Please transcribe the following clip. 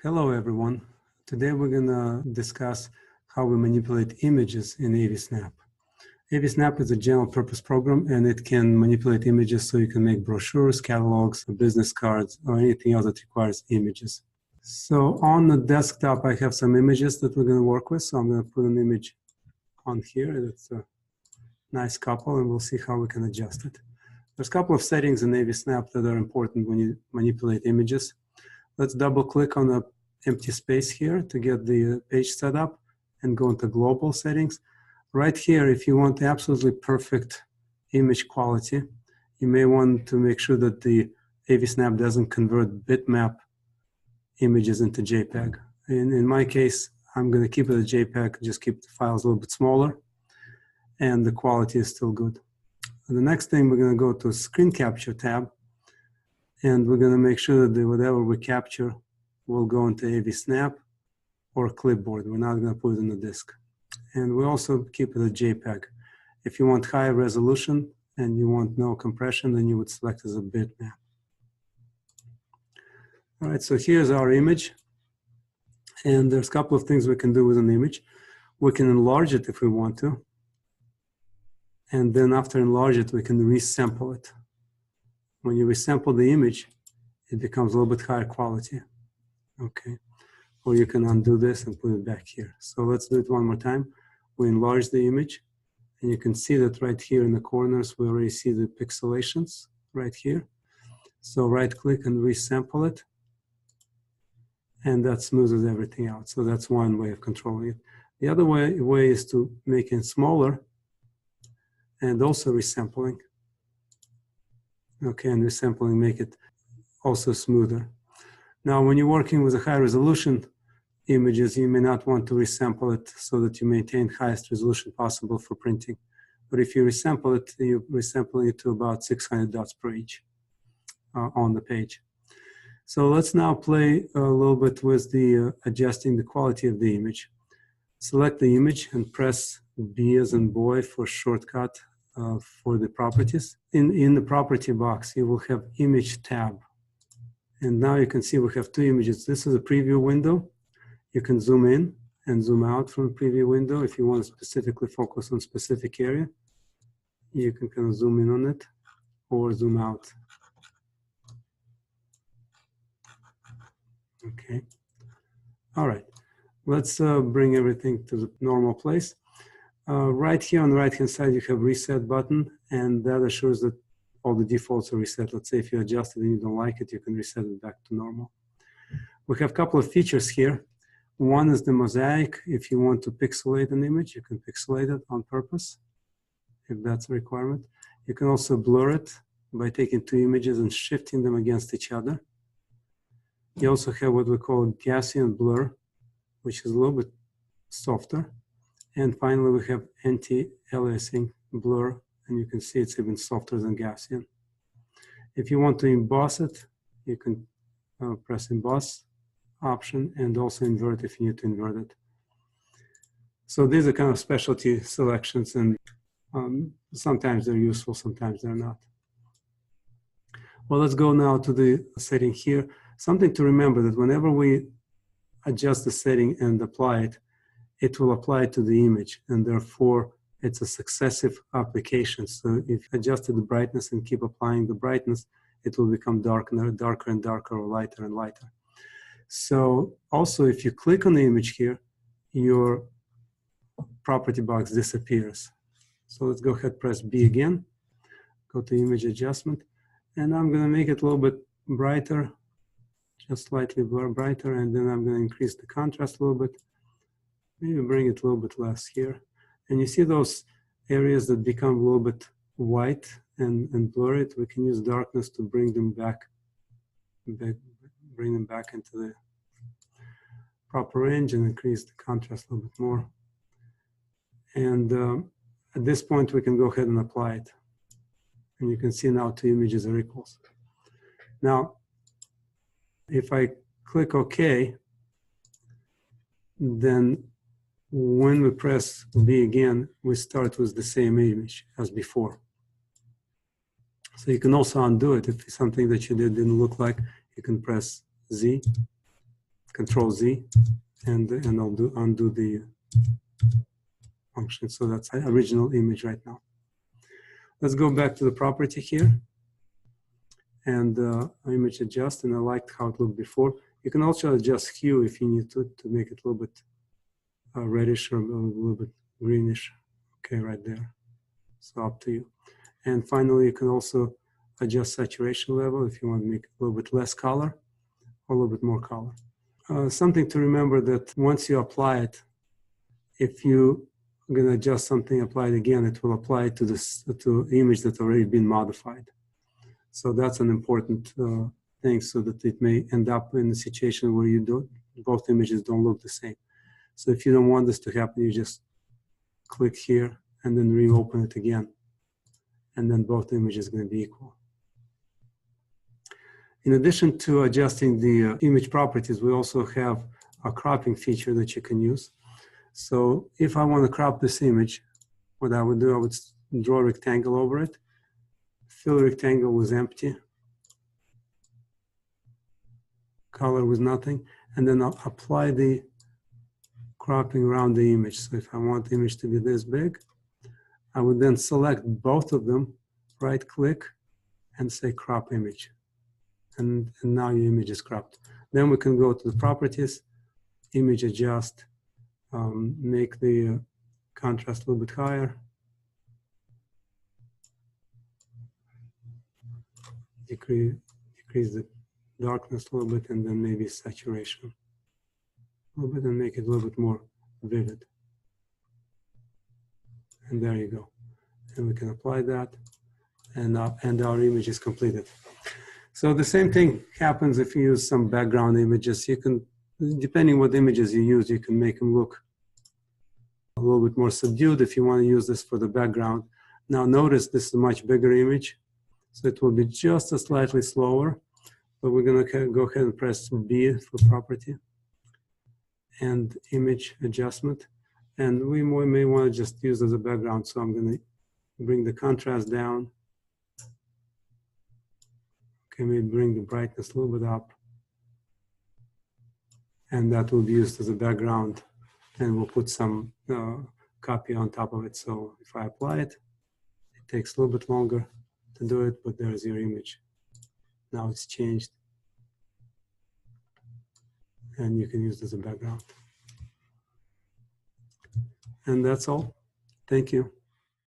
Hello everyone. Today we're going to discuss how we manipulate images in AVSnap. AVSnap is a general purpose program and it can manipulate images so you can make brochures, catalogs, business cards, or anything else that requires images. So on the desktop I have some images that we're going to work with. So I'm going to put an image on here. It's a nice couple and we'll see how we can adjust it. There's a couple of settings in AVSnap that are important when you manipulate images. Let's double click on the empty space here to get the page set up and go into global settings. Right here, if you want absolutely perfect image quality, you may want to make sure that the AVSnap doesn't convert bitmap images into JPEG. In my case, I'm going to keep it a JPEG, just keep the files a little bit smaller, and the quality is still good. And the next thing, we're going to go to Screen Capture tab, and we're going to make sure that whatever we capture will go into AVSnap or clipboard. We're not going to put it in the disk. And we also keep it a JPEG. If you want high resolution and you want no compression, then you would select as a bitmap. All right, so here's our image. And there's a couple of things we can do with an image. We can enlarge it if we want to. And then after enlarge it, we can resample it. When you resample the image, it becomes a little bit higher quality. Okay, or you can undo this and put it back here. So let's do it one more time. We enlarge the image, and you can see that right here in the corners, we already see the pixelations right here. So right-click and resample it, and that smooths everything out. So that's one way of controlling it. The other way is to make it smaller and also resampling. Okay, and resampling make it also smoother. Now, when you're working with a high resolution images, you may not want to resample it so that you maintain highest resolution possible for printing. But if you resample it, you're resampling it to about 600 dots per inch on the page. So let's now play a little bit with the adjusting the quality of the image. Select the image and press B as in boy for shortcut for the properties. In the property box, you will have image tab. And now you can see we have two images. This is a preview window. You can zoom in and zoom out from the preview window. If you want to specifically focus on a specific area, you can kind of zoom in on it or zoom out. Okay. All right. Let's bring everything to the normal place. Right here on the right-hand side, you have reset button, and that assures that all the defaults are reset. Let's say if you adjust it and you don't like it, you can reset it back to normal. We have a couple of features here. One is the mosaic. If you want to pixelate an image, you can pixelate it on purpose, if that's a requirement. You can also blur it by taking two images and shifting them against each other. You also have what we call Gaussian blur, which is a little bit softer. And finally, we have anti-aliasing blur, and you can see it's even softer than Gaussian. If you want to emboss it, you can press emboss option and also invert if you need to invert it. So these are kind of specialty selections, and sometimes they're useful, sometimes they're not. Well, let's go now to the setting here. Something to remember that whenever we adjust the setting and apply it, it will apply to the image, and therefore it's a successive application. So if you adjust the brightness and keep applying the brightness, it will become darker and darker, or lighter and lighter. So also, if you click on the image here, your property box disappears. So let's go ahead, press B again, go to image adjustment, and I'm going to make it a little bit brighter, just slightly brighter, and then I'm going to increase the contrast a little bit, maybe bring it a little bit less here. And you see those areas that become a little bit white and blurry. We can use darkness to bring them back into the proper range and increase the contrast a little bit more. And at this point, we can go ahead and apply it. And you can see now two images are equals. Now, if I click OK, then when we press B again, we start with the same image as before. So you can also undo it if something that you did didn't look like. You can press Z Control Z, and I'll undo the function. So that's the original image right now. Let's go back to the property here and image adjust, and I liked how it looked before. You can also adjust hue if you need to make it a little bit reddish or a little bit greenish. Okay, right there. So up to you. And finally, you can also adjust saturation level if you want to make a little bit less color or a little bit more color. Something to remember that once you apply it, if you are going to adjust something, apply it again, it will apply it to this to image that's already been modified. So that's an important thing, so that it may end up in a situation where both images don't look the same. So if you don't want this to happen, you just click here and then reopen it again, and then both images are going to be equal. In addition to adjusting the image properties, we also have a cropping feature that you can use. So if I want to crop this image, what I would do, I would draw a rectangle over it, fill the rectangle with empty, color with nothing, and then I'll apply the cropping around the image. So if I want the image to be this big, I would then select both of them, right click, and say crop image. And now your image is cropped. Then we can go to the properties, image adjust, make the contrast a little bit higher, decrease the darkness a little bit, and then maybe saturation a little bit, and make it a little bit more vivid. And there you go. And we can apply that, and our image is completed. So the same thing happens if you use some background images. You can, depending what images you use, you can make them look a little bit more subdued if you want to use this for the background. Now notice this is a much bigger image, so it will be just a slightly slower, but we're going to go ahead and press B for property and image adjustment. And we may want to just use as a background, so I'm going to bring the contrast down. Okay, maybe bring the brightness a little bit up. And that will be used as a background. And we'll put some copy on top of it. So if I apply it, it takes a little bit longer to do it, but there's your image. Now it's changed. And you can use it as a background. And that's all. Thank you.